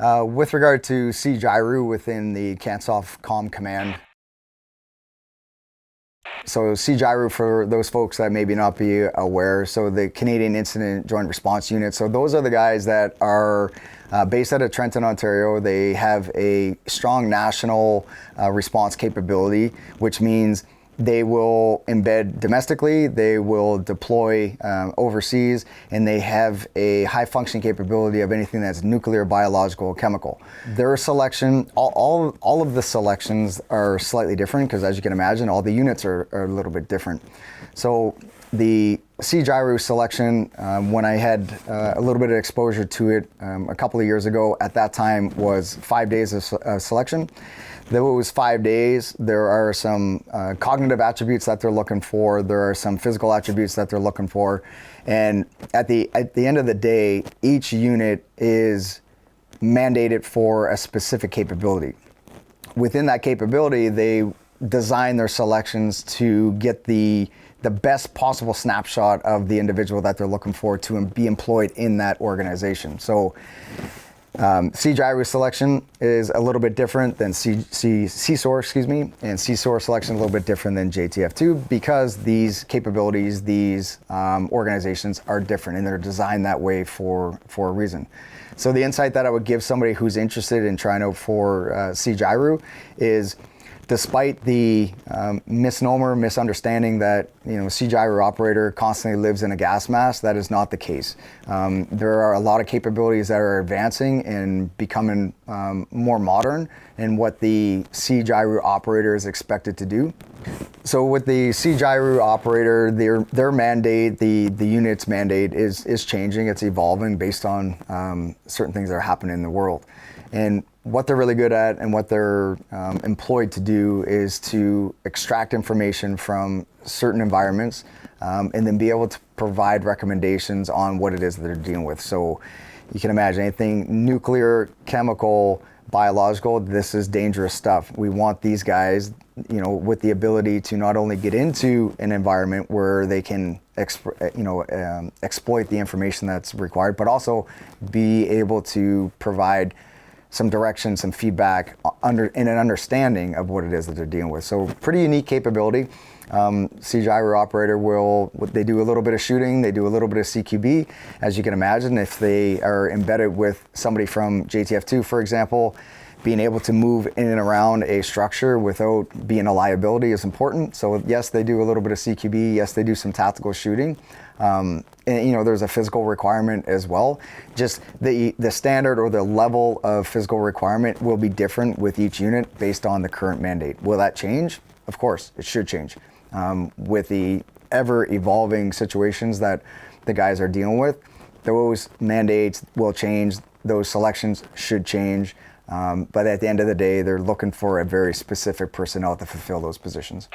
With regard to CJIRU within the CANSOF Comm Command, so CJIRU, for those folks that maybe not be aware, so the Canadian Incident Joint Response Unit, so those are the guys that are based out of Trenton, Ontario. They have a strong national response capability, which means they will embed domestically, they will deploy overseas, and they have a high functioning capability of anything that's nuclear, biological, chemical. Their selection, all of the selections are slightly different because, as you can imagine, all the units are a little bit different. So the CJIRU selection, when I had a little bit of exposure to it a couple of years ago, at that time was 5 days of selection. Those 5 days, there are some cognitive attributes that they're looking for. There are some physical attributes that they're looking for. And at the end of the day, each unit is mandated for a specific capability. Within that capability, they design their selections to get the best possible snapshot of the individual that they're looking for to be employed in that organization. So CJIRU selection is a little bit different than CSOR, and CSOR selection a little bit different than JTF2 because these capabilities, these organizations are different and they're designed that way for a reason. So the insight that I would give somebody who's interested in trying out for CJIRU is, despite the misunderstanding that CJIRU operator constantly lives in a gas mask, that is not the case. There are a lot of capabilities that are advancing and becoming more modern in what the CJIRU operator is expected to do. So with the CJIRU operator, their mandate, the unit's mandate is changing. It's evolving based on certain things that are happening in the world. And what they're really good at and what they're employed to do is to extract information from certain environments and then be able to provide recommendations on what it is that they're dealing with. So you can imagine anything nuclear, chemical, biological, this is dangerous stuff. We want these guys, with the ability to not only get into an environment where they can exploit the information that's required, but also be able to provide some direction, some feedback, and an understanding of what it is that they're dealing with. So pretty unique capability. CJIRU operator they do a little bit of shooting, they do a little bit of CQB. As you can imagine, if they are embedded with somebody from JTF2, for example, being able to move in and around a structure without being a liability is important. So yes, they do a little bit of CQB, yes, they do some tactical shooting. And there's a physical requirement as well. Just the standard or the level of physical requirement will be different with each unit based on the current mandate. Will that change? Of course, it should change. With the ever-evolving situations that the guys are dealing with, those mandates will change, those selections should change. But at the end of the day, they're looking for a very specific personnel to fulfill those positions.